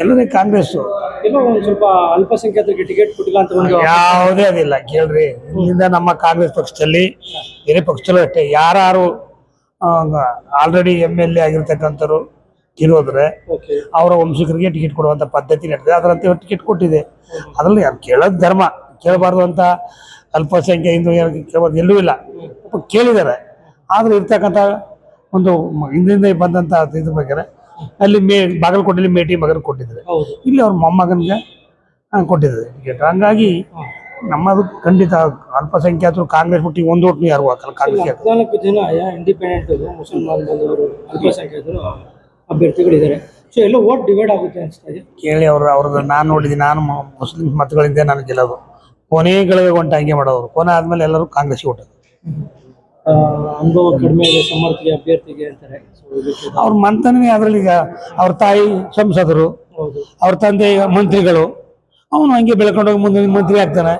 ಎಲ್ಲದೇ ಕಾಂಗ್ರೆಸ್. ಎಲ್ಲೋ ಒಂದು ಸ್ವಲ್ಪ ಅಲ್ಪಸಂಖ್ಯಾತರಿಗೆ ಟಿಕೆಟ್ ಕೊಟ್ಟಿಲ್ಲ ಅಂತ ಒಂದು ಯಾವುದೇ ಅದಿಲ್ಲ ಕೇಳ್ರಿ. ಇಲ್ಲಿಂದ ನಮ್ಮ ಕಾಂಗ್ರೆಸ್ ಪಕ್ಷದಲ್ಲಿ ಬೇರೆ ಪಕ್ಷದಲ್ಲೂ ಅಷ್ಟೇ ಯಾರು ಆಲ್ರೆಡಿ MLA ಆಗಿರ್ತಕ್ಕಂಥವ್ರು ಇರೋದ್ರೆ ಅವರ ವಂಶಿಕರಿಗೆ ಟಿಕೆಟ್ ಕೊಡುವಂತ ಪದ್ಧತಿ ನಡೆದಿದೆ. ಅದರಂತೆ ಟಿಕೆಟ್ ಕೊಟ್ಟಿದೆ. ಅದರಲ್ಲಿ ಯಾರು ಕೇಳೋದು ಧರ್ಮ, ಕೇಳಬಾರ್ದು ಅಂತ ಅಲ್ಪಸಂಖ್ಯೆ ಹಿಂದೂ ಕೇಳೋದು ಎಲ್ಲೂ ಇಲ್ಲ, ಕೇಳಿದ್ದಾರೆ. ಆದ್ರೆ ಇರ್ತಕ್ಕಂಥ ಒಂದು ಹಿಂದಿಂದ ಬಂದಂತ ಇದ್ರ ಬೇಕಾದ್ರೆ ಅಲ್ಲಿ ಬಾಗಲಕೋಟೆಯಲ್ಲಿ ಮೇಟಿ ಮಗನ ಕೊಟ್ಟಿದ್ದಾರೆ, ಇಲ್ಲಿ ಅವ್ರ ಮೊಮ್ಮಗನಿಗೆ ಕೊಟ್ಟಿದ್ದಾರೆ ಟಿಕೆಟ್. ಹಂಗಾಗಿ ನಮ್ಮದು ಖಂಡಿತ ಅಲ್ಪಸಂಖ್ಯಾತರು ಕಾಂಗ್ರೆಸ್ ಬಿಟ್ಟು ಒಂದು ಓಟ್ನು ಯಾರು ಹಾಕಲ್ಲ. ಕಾಂಗ್ರೆಸ್ 14 ಜನ ಇಂಡಿಪೆಂಡೆಂಟ್ ಮುಸಲ್ಮಾನ್ ಬಂದವರು ಅಲ್ಪಸಂಖ್ಯಾತರು ಅಭ್ಯರ್ಥಿಗಳಿದ್ದಾರೆ. ಸೊ ಎಲ್ಲ ವೋಟ್ ಡಿವೈಡ್ ಆಗುತ್ತೆ ಅನಿಸ್ತಾ ಇದೆ. ಕೇಳಿ ಅವ್ರದ್ದು ನಾನು ನೋಡಿದ್ದೀನಿ. ನಾನು ಮುಸ್ಲಿಂ ಮತಗಳಿಂದ ನಾನು ಗೆಲ್ಲೋದು. ಕೊನೆಗಳಿಗೆ ಹೊಂಟು ಹಂಗೆ ಮಾಡೋರು. ಕೊನೆ ಆದ್ಮೇಲೆ ಎಲ್ಲರೂ ಕಾಂಗ್ರೆಸ್ಗೆ ಓಟೋದು. ಅನುಭವ ಕಡಿಮೆ ಇದೆ ಸಮರ್ಥಿಗೆ ಅಭ್ಯರ್ಥಿಗೆ ಅಂತಾರೆ. ಅವ್ರ ಮಂತನೇ ಅದರಲ್ಲಿ ಈಗ ಅವ್ರ ತಾಯಿ ಸಂಸದರು, ಅವ್ರ ತಂದೆ ಮಂತ್ರಿಗಳು, ಅವನು ಹಂಗೆ ಬೆಳ್ಕೊಂಡೋಗಿ ಮುಂದೆ ಮಂತ್ರಿ ಆಗ್ತಾನೆ.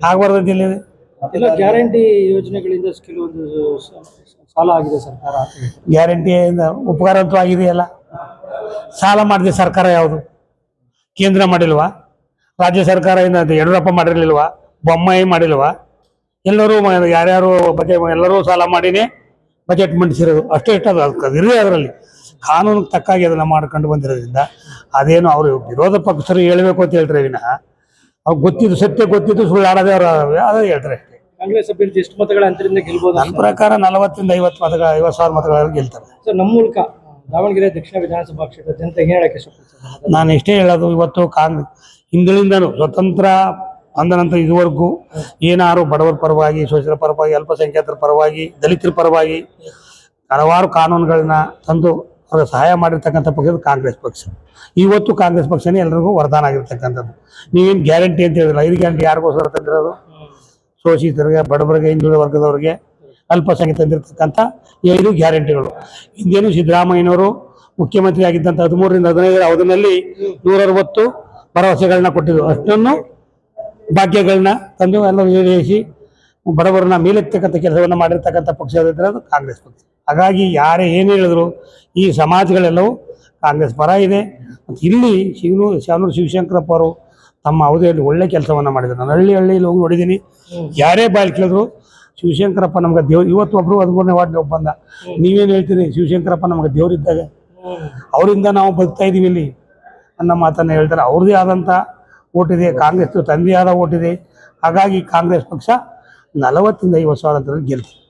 ಆಗ್ಬಾರ್ದಂತ ಎಲ್ಲಿದೆ? ಎಲ್ಲ ಗ್ಯಾರಂಟಿ ಯೋಜನೆಗಳಿಂದ ಕೆಲವೊಂದು ಸಾಲ ಆಗಿದೆ ಸರ್ಕಾರ. ಗ್ಯಾರಂಟಿಯಿಂದ ಉಪಕಾರ ಅಂತೂ ಆಗಿದೆಯಲ್ಲ. ಸಾಲ ಮಾಡಿದೆ ಸರ್ಕಾರ ಯಾವುದು? ಕೇಂದ್ರ ಮಾಡಿಲ್ವಾ? ರಾಜ್ಯ ಸರ್ಕಾರ ಏನು ಯಡಿಯೂರಪ್ಪ ಮಾಡಿರ್ಲಿಲ್ವಾ? ಬೊಮ್ಮಾಯಿ ಮಾಡಿಲ್ವಾ? ಎಲ್ಲರೂ ಯಾರ್ಯಾರು ಬಜೆಟ್ ಎಲ್ಲರೂ ಸಾಲ ಮಾಡಿನೇ ಬಜೆಟ್ ಮಂಡಿಸಿರೋದು. ಅಷ್ಟೇ ಇಷ್ಟದು ಇರಲಿ. ಅದರಲ್ಲಿ ಕಾನೂನು ತಕ್ಕಾಗಿ ಅದನ್ನ ಮಾಡ್ಕೊಂಡು ಬಂದಿರೋದ್ರಿಂದ ಅದೇನು ಅವರು ವಿರೋಧ ಪಕ್ಷರು ಹೇಳಬೇಕು ಅಂತ ಹೇಳ್ತಾರೆ ವಿನಃ ಅವ್ರು ಗೊತ್ತಿದ್ದು ಸತ್ಯ ಗೊತ್ತಿದ್ದು ಸುಳ್ಳು ಆಡೋದೇ ಅವರು ಅದೇ ಹೇಳ್ತಾರೆ ಅಷ್ಟೇ. ಕಾಂಗ್ರೆಸ್ ಅಭ್ಯರ್ಥಿ ಎಷ್ಟು ಮತಗಳ ಅಂತರಿಂದ ಗೆಲ್ಬಹುದು? ನನ್ನ ಪ್ರಕಾರ 40ರಿಂದ 50,000 ಮತಗಳಲ್ಲಿ ಗೆಲ್ತಾರೆ. ಸರ್, ನಮ್ಮ ಮೂಲಕ ದಾವಣಗೆರೆ ದಕ್ಷಿಣ ವಿಧಾನಸಭಾ ಕ್ಷೇತ್ರದ ಜನತೆಗೆ ಹೇಳಕ್ಕೆ ಇಷ್ಟಪಡ್ತಾರೆ. ನಾನು ಇಷ್ಟೇ ಹೇಳೋದು, ಇವತ್ತು ಹಿಂದಿನಿಂದನೂ ಸ್ವತಂತ್ರ ಅಂದ ನಂತರ ಇದುವರೆಗೂ ಏನಾರು ಬಡವರ ಪರವಾಗಿ, ಶೋಷಿತರ ಪರವಾಗಿ, ಅಲ್ಪಸಂಖ್ಯಾತರ ಪರವಾಗಿ, ದಲಿತರ ಪರವಾಗಿ ಹಲವಾರು ಕಾನೂನುಗಳನ್ನ ತಂದು ಅವ್ರಿಗೆ ಸಹಾಯ ಮಾಡಿರ್ತಕ್ಕಂಥ ಪಕ್ಷ ಕಾಂಗ್ರೆಸ್ ಪಕ್ಷ. ಇವತ್ತು ಕಾಂಗ್ರೆಸ್ ಪಕ್ಷನೇ ಎಲ್ಲರಿಗೂ ವರದಾನ ಆಗಿರ್ತಕ್ಕಂಥದ್ದು. ನೀವೇನು ಗ್ಯಾರಂಟಿ ಅಂತ ಹೇಳಿಲ್ಲ. 5 ಗ್ಯಾರಂಟಿ ಯಾರಿಗೋಸ್ಕರ ತಂದಿರೋದು? ಶೋಷಿತರಿಗೆ, ಬಡವರಿಗೆ, ಹಿಂದುಳಿದ ವರ್ಗದವರಿಗೆ, ಅಲ್ಪಸಂಖ್ಯಾತ ತಂದಿರತಕ್ಕಂಥ 5 ಗ್ಯಾರಂಟಿಗಳು. ಹಿಂದೇನು ಸಿದ್ದರಾಮಯ್ಯನವರು ಮುಖ್ಯಮಂತ್ರಿ ಆಗಿದ್ದಂಥ 13ರಿಂದ 15 ಅವಧಿನಲ್ಲಿ 160 ಭರವಸೆಗಳನ್ನ ಕೊಟ್ಟಿದ್ರು. ಅಷ್ಟನ್ನು ಭಾಗ್ಯಗಳನ್ನ ತಂದು ಎಲ್ಲ ಈಡೇರಿಸಿ ಬಡವರನ್ನ ಮೇಲೆತ್ತಕ್ಕಂಥ ಕೆಲಸವನ್ನು ಮಾಡಿರ್ತಕ್ಕಂಥ ಪಕ್ಷ ಅದು ಕಾಂಗ್ರೆಸ್ ಪಕ್ಷ. ಹಾಗಾಗಿ ಯಾರೇ ಏನು ಹೇಳಿದ್ರು ಈ ಸಮಾಜಗಳೆಲ್ಲವೂ ಕಾಂಗ್ರೆಸ್ ಪರ ಇದೆ. ಮತ್ತು ಇಲ್ಲಿ ಶಾನೂರು ಶಿವಶಂಕರಪ್ಪ ಅವರು ತಮ್ಮ ಅವಧಿಯಲ್ಲಿ ಒಳ್ಳೆ ಕೆಲಸವನ್ನು ಮಾಡಿದ್ರು. ನಾನು ಹಳ್ಳಿಯಲ್ಲಿ ಹೋಗಿ ನೋಡಿದ್ದೀನಿ. ಯಾರೇ ಬಾಯಲ್ಲಿ ಕೇಳಿದ್ರು ಶಿವಶಂಕರಪ್ಪ ನಮ್ಗೆ ದೇವ್ರು. ಇವತ್ತು ಒಬ್ಬರು 13ನೇ ವಾರ್ಡ್ಗೆ ಬಂದ, ನೀವೇನು ಹೇಳ್ತೀರಿ? ಶಿವಶಂಕರಪ್ಪ ನಮ್ಗೆ ದೇವರಿದ್ದಾಗ ಅವರಿಂದ ನಾವು ಬದುಕ್ತಾ ಇದ್ದೀವಿ ಇಲ್ಲಿ ಅನ್ನೋ ಮಾತನ್ನು ಹೇಳ್ತಾರೆ. ಅವ್ರದ್ದೇ ಆದಂಥ ಓಟಿದೆ, ಕಾಂಗ್ರೆಸ್ ತಂದೆಯಾದ ಓಟಿದೆ. ಹಾಗಾಗಿ ಕಾಂಗ್ರೆಸ್ ಪಕ್ಷ 40ರಿಂದ 50,000 ಗೆಲ್ತೀವಿ.